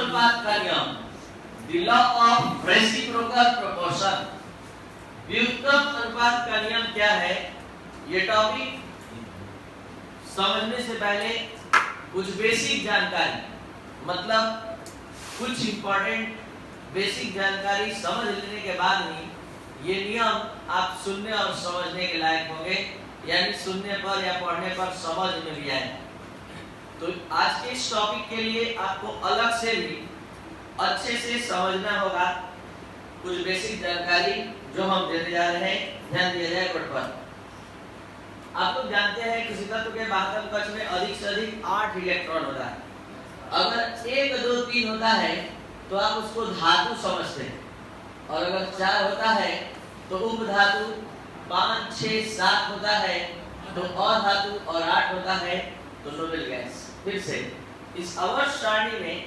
अनुपात का नियम, the law of reciprocal proportion. व्युत्क्रम अनुपात का नियम क्या है? ये टॉपिक समझने से पहले कुछ बेसिक जानकारी, मतलब कुछ इंपॉर्टेंट बेसिक जानकारी समझ लेने के बाद ही ये नियम आप सुनने और समझने के लायक होंगे, यानी सुनने पर या पढ़ने पर समझ में भी आए। तो आज के इस टॉपिक के लिए आपको अलग से भी अच्छे से समझना होगा कुछ बेसिक जानकारी जो हम देने जा रहे हैं। ध्यान दिया जाए बोर्ड पर। आप लोग जानते हैं किसी तत्व के बाह्य कक्ष में अधिक से अधिक 8 इलेक्ट्रॉन होता है। अगर 1 2 3 होता है तो आप उसको धातु समझते हैं, और अगर 4 होता है तो उपधातु, 5 6 7 होता है तो अधातु, और 8 होता है तो नोबेल गैस। फिर से इस अवस्थ सारणी में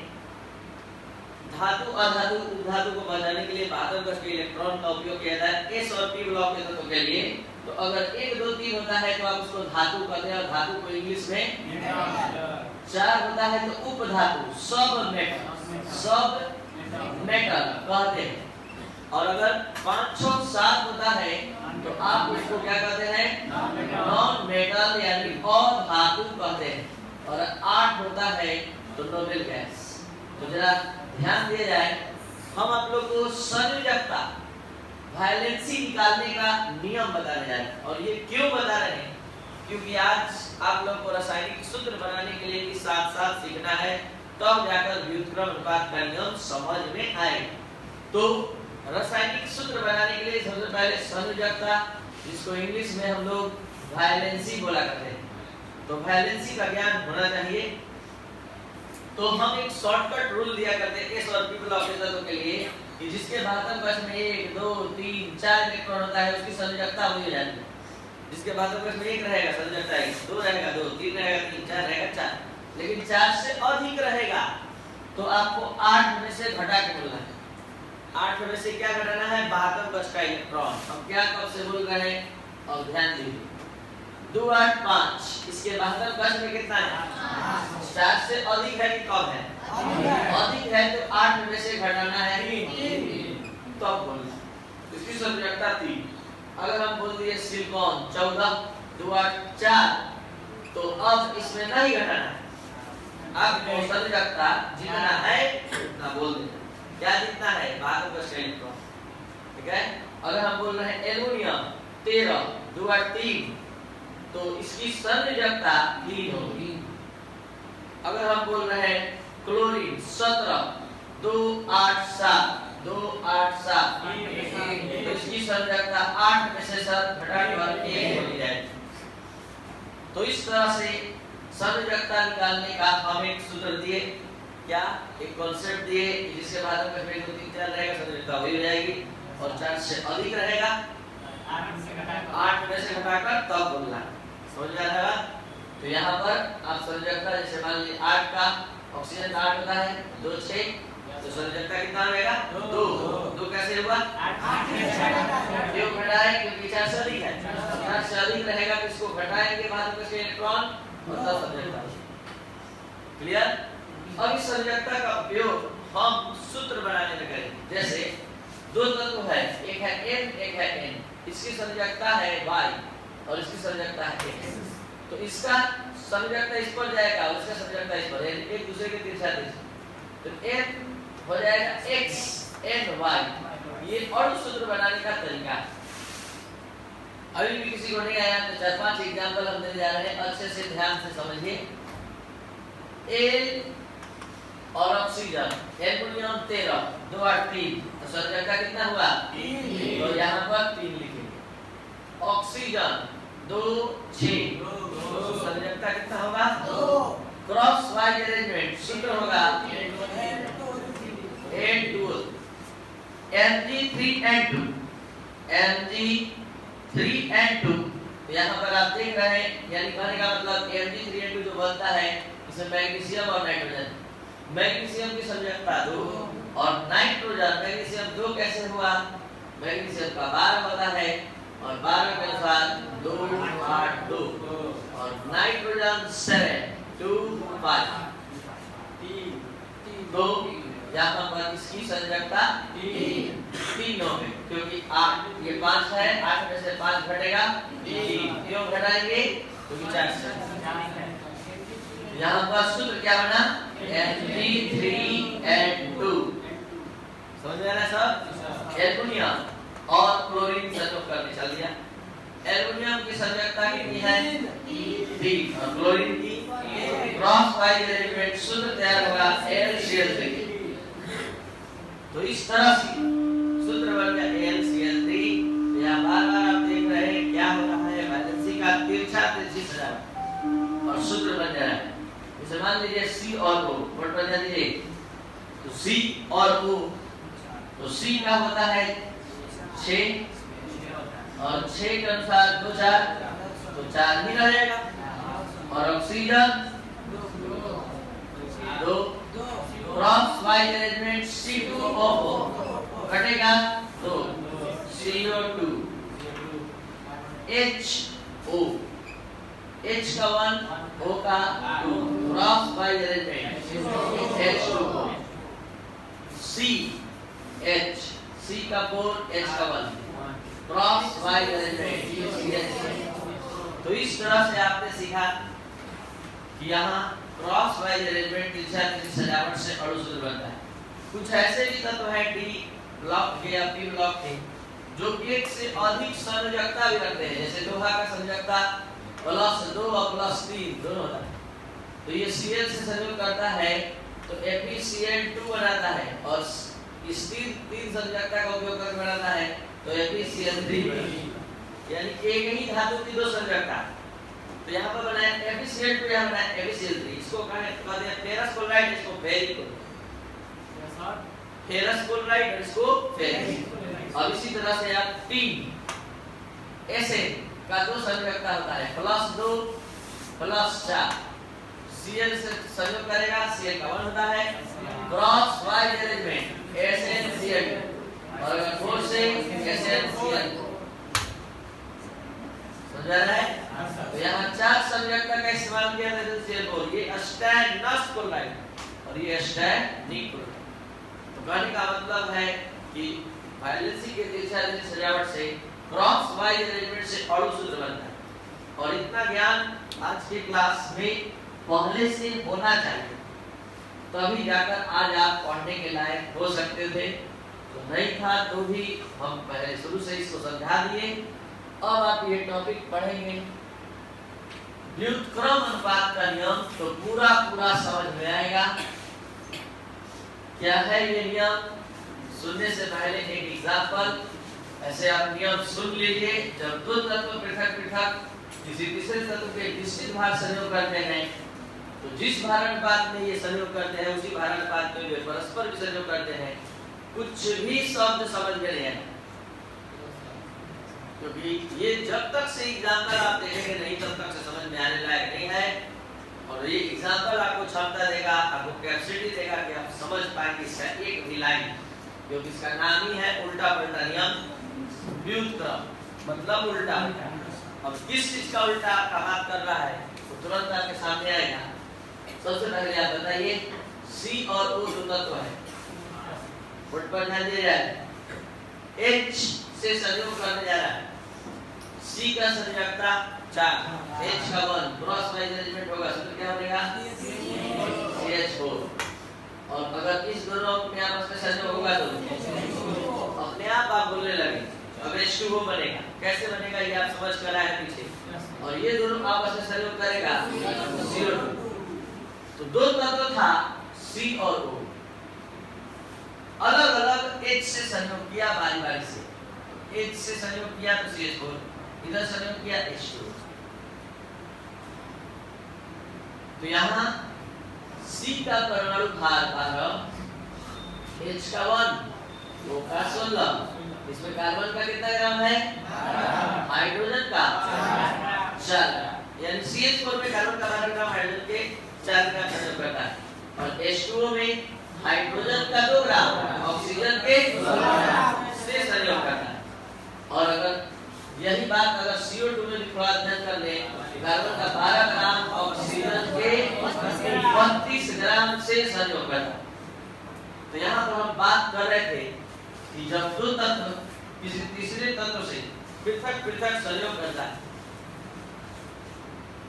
धातु अधातु उपधातु को बनाने के लिए बाह्य कक्ष के इलेक्ट्रॉन का उपयोग किया जाता है एस और पी ब्लॉक के तत्वों के लिए। तो अगर 1 2 3 होता है तो आप उसको धातु कहते हैं, और धातु को इंग्लिश में 4 होता है तो उपधातु, सब मेटल कहते हैं। और अगर 5 6 7 होता है तो आप उसको क्या कहते हैं? नॉन मेटल यानी अधातु कहते हैं। और 8 होता है तो नोबेल गैस। तो जरा ध्यान दिया जाए, हम आप लोग को संयोजकता, वैलेंसी निकालने का नियम बताने जा रहे हैं। और ये क्यों बता रहे हैं? क्योंकि आज आप लोग को रासायनिक सूत्र बनाने के लिए भी साथ साथ सीखना है, तब जाकर व्युत्क्रम अनुपात का नियम समझ में आए। तो रासायनिक सूत्र बनाने के लिए सबसे पहले संयोजकता, जिसको इंग्लिश में हम लोग वैलेंसी बोला करते हैं, तो वैलेंसी का ज्ञान होना चाहिए। तो हम एक शॉर्टकट रूल दिया करते हैं एस और पी ब्लॉक के तत्वों के लिए कि जिसके बाह्य कक्ष में 1 2 3 4 इलेक्ट्रॉन होता है उसकी संयोजकता वही हो जाती है। जिसके बाह्य कक्ष में 1 रहेगा संयोजकता 1, 2 रहेगा 2, 3 रहेगा 3, 4 रहेगा 4। लेकिन 4 से अधिक रहेगा तो आपको 8 में से घटा के बोलना है। 8 में से क्या घटाना है? बाह्य कक्ष का इलेक्ट्रॉन। हम क्या कब से बोल रहे हैं? और ध्यान दीजिए, 2 8 5, इसके बाह्य कक्ष में कितना है? 4 से अधिक है कि कम है? अधिक है तो 8 में से घटाना है 3, तब बोलना। इसकी संयोजकता 3। अगर हम बोल दिए सिलिकॉन 14 2 8 4, तो अब इसमें नहीं घटाना है, आपको संयोजकता जितना है उतना बोल देना। क्या जितना है? बाह्य कक्ष का इलेक्ट्रॉन, ठीक है। अगर हम बोल रहे हैं एल्युमिनियम 13 2 8 3, तो इसकी संयोजकता 3 होगी। अगर हम बोल रहे हैं क्लोरीन 17 2 8 7 2 8 7, तो इसकी संयोजकता 8 में से 7 घटाने पर 1 हो जाएगी। तो इस तरह से संयोजकता निकालने का हम एक सूत्र दिए, क्या एक कॉन्सेप्ट दिए, जिसके बाद में 1 2 3 4 रहेगा, संयोजकता वही हो जाएगी। और 4 से अधिक रहेगा 8 में से घटाकर तब बोलना। समझ में आता है? तो यहाँ पर आप संयोजकता, जैसे मान लीजिए 8 का ऑक्सीजन 8 होता है 2 6, तो संयोजकता कितना रहेगा? 2 2 कैसे हुआ? 8 क्यों घटाए? क्योंकि 4 से अधिक है। 4 से अधिक रहेगा तो इसको घटाएंगे बाद में इलेक्ट्रॉन और तब संयोजकता। क्लियर? अब इस संयोजकता का उपयोग हम सूत्र बनाने में करेंगे। जैसे 2 तत्व है, एक है N एक है N, इसकी संयोजकता है Y और इसकी संयोजकता है X। तो इसका संयोजकता इस पर जाएगा और इसका संयोजकता इस पर, एक दूसरे के तिरछा। तो N हो जाएगा X NY। ये अणु सूत्र बनाने का तरीका है। अभी भी किसी को नहीं आया तो 4-5 एग्जांपल हम देने जा रहे हैं, अच्छे से ध्यान से समझिए। L और ऑक्सीजन, एल्युमिनियम 13 2 8 3, तो संयोजकता कितना हुआ? 3। तो यहाँ पर 3 लिखेंगे। ऑक्सीजन 2 6, तो संयोजकता कितना होगा? 2। क्रॉस वाइज अरेंजमेंट सूत्र होगा N2 Mg3N2 Mg3N2। तो यहाँ पर आप देख रहे हैं, यानी कहने का मतलब Mg3N2 जो बनता है इसमें मैग्नीशियम और नाइट्रोजन। मैग्नीशियम की संयोजकता 2 और नाइट्रोजन, मैग्नीशियम 2 कैसे हुआ? मैग्नीशियम का 12 होता है और 12 के अनुसार 2 8 2, और नाइट्रोजन 7 2 5 2 यहाँ पर इसकी संयोजकता 3 होगी, क्योंकि 8 ये 5 है, 8 में से 5 घटेगा 3, क्यों घटाएंगे? क्योंकि 4 से यहाँ पर सूत्र क्या बना? Fe3N2। समझ में आ रहा है सब? एल्युमिनियम और क्लोरीन संयोग करके चल दिया। एल्युमिनियम की संयोजकता कितनी है? 3 और क्लोरीन की क्रॉस वाइज एलिमेंट सूत्र तैयार होगा AlCl3। तो इस तरह से सूत्र बन गया AlCl3। यहाँ बार-बार आप देख रहे हैं क्या हो रहा है, वैलेंसी का तिरछी सजावट और सूत्र बन जा रहा है। जैसे मान लीजिए C और O नोट बना दीजिए, तो C और O, तो C का होता है 6 और 6 के अनुसार 2 4 तो 4 ही रहेगा, और oxygen 2 cross wise arrangement C2O कटेगा तो CO2 HO, H का 1 O का 2 cross wise arrangement H2O CH, C का 4 H का 1 क्रॉस वाइज अरेंजमेंट। तो इस तरह से आपने सीखा कि यहाँ क्रॉस वाइज अरेंजमेंट की सजावट से अणु सूत्र बनता है। कुछ ऐसे भी तत्व हैं D ब्लॉक के या P ब्लॉक के जो एक से अधिक संयोजकता भी रखते हैं, जैसे लोहा का संयोजकता +2 और +3 दोनों होता है। तो ये Cl से संयोग करता है तो FeCl2 बनाता है, और इस तीन संयोजकता का उपयोग करके बनाता है तो FeCl3, यानी एक ही धातु की 2 संयोजकता। तो यहाँ पर बनाया FeCl2, यहाँ बनाया FeCl3। इसको कहते हैं फेरस क्लोराइड, इसको फेरिक क्लोराइड, फेरस क्लोराइड और इसको फेरिक। अब इसी तरह से आप टीन Sn का 2 संयोजकता होता है, +2 +4 Cl से संयोग करेगा, Cl का 1 होता है, क्रॉस वाइज अरेंजमेंट SnCl, और अगर 4 से SnCl। समझ आ रहा है? तो यहाँ 4 संयोजकता का इस्तेमाल किया जाता है Cl4, ये स्टैंडर्ड क्लोराइड और ये स्टैंडर्ड क्लोराइड। तो कहने का मतलब है कि वैलेंसी के तिरछी सजावट से क्रॉस वाइज अरेंजमेंट से अणु सूत्र बनता है, और इतना ज्ञान आज की क्लास में पहले से होना चाहिए, तभी जाकर आज आप पढ़ने के लायक हो सकते थे। तो नहीं था तो भी हम पहले शुरू से इसको समझा दिए। अब आप ये टॉपिक पढ़ेंगे व्युत्क्रम अनुपात का नियम, तो पूरा समझ में आएगा। क्या है ये नियम? सुनने से पहले एक एग्जांपल ऐसे आप नियम सुन लीजिए। जब 2 तत्व पृथक किसी तीसरे तत्व के निश्चित भार संयोग करते हैं, तो जिस भार अनुपात में ये संयोग करते हैं उसी भार अनुपात में वे परस्पर भी संयोग करते हैं। कुछ भी शब्द समझ में नहीं आएगा, क्योंकि ये जब तक से एग्जांपल आप देखेंगे नहीं तब तक से समझ में आने लायक नहीं है। और ये एग्जांपल आपको क्षमता देगा, आपको कैपेसिटी देगा कि आप समझ पाएंगे इसका एक भी लाइन, क्योंकि इसका नाम ही है उल्टा पलटा नियम। व्युत्क्रम मतलब उल्टा। अब किस चीज का उल्टा आपका बात कर रहा है तो तुरंत आपके सामने आएगा। सबसे पहले आप बताइए C और O जो तत्व है, उस पर ध्यान दिया जाए। H से संयोग करने जा रहा है, C का संयोजकता 4, H का 1 क्रॉस वाइज अरेंजमेंट होगा, सूत्र क्या बनेगा? CH4। और अगर इस दोनों में आपस में संयोग होगा तो अपने आप बोलने लगे, अब H2O बनेगा। कैसे बनेगा ये आप समझ कर आए पीछे। और ये दोनों आपस में संयोग करेगा CO2। तो 2 तत्व था C और O, अलग अलग H से संयोग किया बारी से। H से संयोग किया तो CH4, इधर संयोग किया H2। तो यहाँ C का परमाणु भार 12, H का 1, O का 16, इसमें कार्बन का कितना ग्राम है? हाइड्रोजन का 4, यानी CH4 में कार्बन का 12 ग्राम, हाइड्रोजन के 4 ग्राम संयोग करता है। और H2O में हाइड्रोजन का 2 ग्राम, ऑक्सीजन के 2 से संयोग करता है। और अगर यही बात अगर CO2 में भी थोड़ा ध्यान कर ले, कार्बन का 12 ग्राम, ऑक्सीजन के 32 ग्राम से संयोग करता है। तो यहाँ पर हम बात कर रहे थे कि जब दो तत्व किसी तीसरे तत्व से पृथक पृथक संयोग करता है,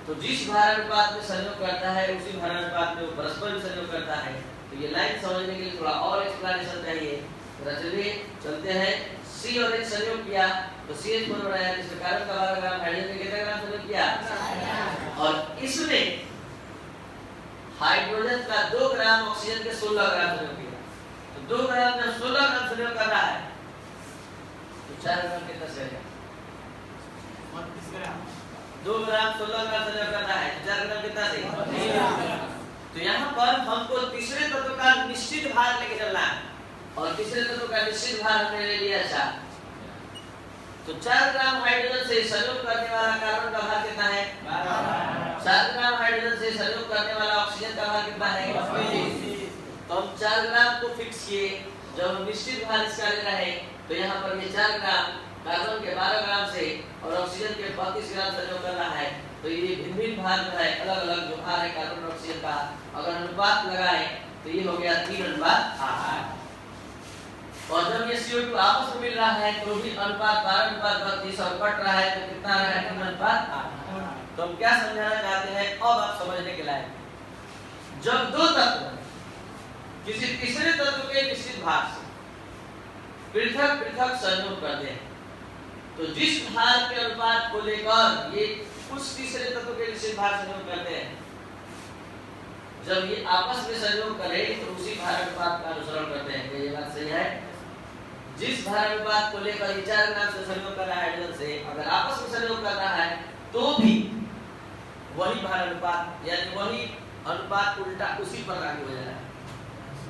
तो जिस भार अनुपात में संयोग करता है उसी भार अनुपात में वो परस्पर भी संयोग करता है। तो ये लाइन समझने के लिए थोड़ा और एक्सप्लेनेशन चाहिए। तो चलिए चलते हैं। C और H संयोग किया तो CH4 बनाया, जिसमें कार्बन का 12 ग्राम, हाइड्रोजन का कितना ग्राम संयोग किया, और इसमें हाइड्रोजन का 2 ग्राम, ऑक्सीजन के 16 ग्राम संयोग किया। तो 2 ग्राम जब 16 ग्राम संयोग कर रहा है तो 4 ग्राम कितना संयोग, 2 ग्राम 16 ग्राम संयोग करना है, 4 ग्राम कितना सही। तो यहाँ पर हमको तीसरे तत्व का निश्चित भार लेके चलना है, और तीसरे तत्व का निश्चित भार हमने ले लिया 4। तो 4 ग्राम हाइड्रोजन से संयोग करने वाला कार्बन का भार कितना है, 4 ग्राम हाइड्रोजन से संयोग करने वाला ऑक्सीजन का भार कितना है। तो हम 4 ग्राम को फिक्स किए। जब हम निश्चित भार इसका ले रहे तो यहाँ पर ये 4 ग्राम कार्बन के 12 ग्राम से और ऑक्सीजन के 32 ग्राम संयोग कर रहा है। तो ये भिन्न भिन्न भार जो है, अलग अलग जो भार है कार्बन और ऑक्सीजन का, अगर अनुपात लगाए तो ये हो गया 3:8। और जब ये CO2 आपस में मिल रहा है तो भी अनुपात 12:32 और कट रहा है तो कितना रहा है, 3:8। तो हम क्या समझाना चाहते हैं, अब आप समझने के लायक। जब दो तत्व किसी तीसरे तत्व के निश्चित भार से पृथक पृथक संयोग करते हैं, तो जिस भार के अनुपात को लेकर ये उस तीसरे तत्व के निश्चित भार संयोग करते हैं, जब ये आपस में संयोग करें तो उसी भार अनुपात का अनुसरण करते हैं। ये बात सही है। जिस भार अनुपात को लेकर ये 4 ग्राम से संयोग कर रहा है हाइड्रोजन से, अगर आपस में संयोग कर रहा है तो भी वही भार अनुपात, यानी वही अनुपात उल्टा उसी पर लागू हो जाएगा।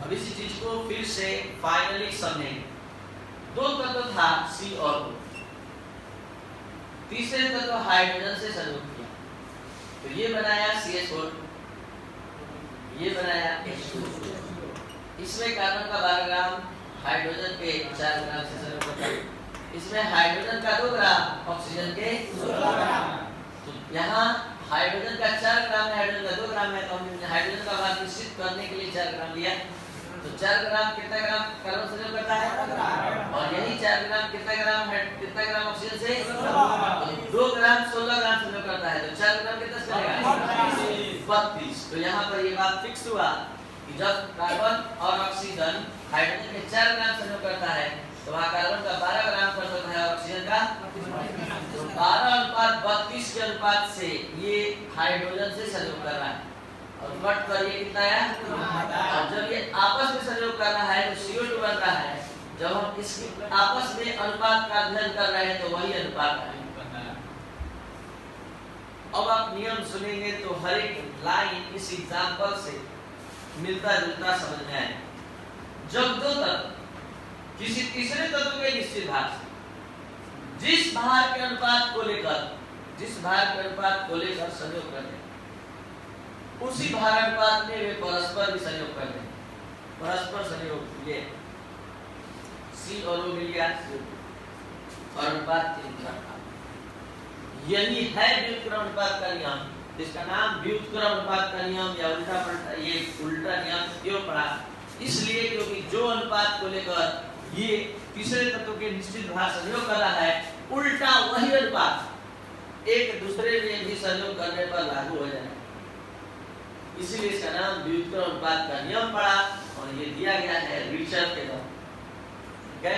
अब इसी चीज को फिर से फाइनली समझेंगे। दो तत्व था C और O, तीसरे तत्व हाइड्रोजन से संयोग किया तो ये बनाया CH4, ये बनाया H2। इसमें कार्बन का 12 ग्राम, हाइड्रोजन के 4 ग्राम से संयोग करता है। इसमें हाइड्रोजन का 2 ग्राम, ऑक्सीजन के 16 ग्राम। तो यहाँ हाइड्रोजन का 4 ग्राम है, हाइड्रोजन का 2 ग्राम है, तो हमने हाइड्रोजन का भार निश्चित करने के लिए 4 ग्राम लिया। तो 4 ग्राम कितना ग्राम कार्बन संयोग करता है, और यही 4 ग्राम कितना ग्राम है, कितना ग्राम ऑक्सीजन से, तो 2 ग्राम 16 ग्राम संयोग करता है। तो 4 ग्राम कितना करेगा, 32। तो यहाँ पर ये बात फिक्स हुआ कि जब कार्बन और ऑक्सीजन हाइड्रोजन के 4 ग्राम संयोग करता है तो वहाँ कार्बन का 12 ग्राम संयोग है, ऑक्सीजन का तो 12:32 के अनुपात से ये हाइड्रोजन से संयोग कर रहा है, और कट कर ये कितना है, और जब ये आपस में संयोग कर रहा है तो CO2 बन रहा है। जब हम इसके आपस में अनुपात का अध्ययन कर रहे हैं तो वही अनुपात है। अब आप नियम सुनेंगे तो हर एक लाइन इस एग्जांपल से मिलता जुलता समझ में आए। जब दो तत्व किसी तीसरे तत्व के निश्चित भार से जिस भार के अनुपात को लेकर संयोग करते हैं, उसी भार अनुपात में वे परस्पर भी संयोग करते हैं। परस्पर संयोग ये C और O मिल गया और अनुपात 3:8। यही है व्युत्क्रम अनुपात का नियम, जिसका नाम व्युत्क्रम अनुपात का नियम या उल्टा पलटा, ये उल्टा नियम क्यों पड़ा, इसलिए क्योंकि जो अनुपात को लेकर ये तीसरे तत्व के निश्चित भार संयोग कर रहा है, उल्टा वही अनुपात एक दूसरे में भी संयोग करने पर लागू हो जाए। इसीलिए इसका नाम व्युत्क्रम अनुपात का नियम पड़ा और ये दिया गया है रिचर के द्वारा। ठीक है।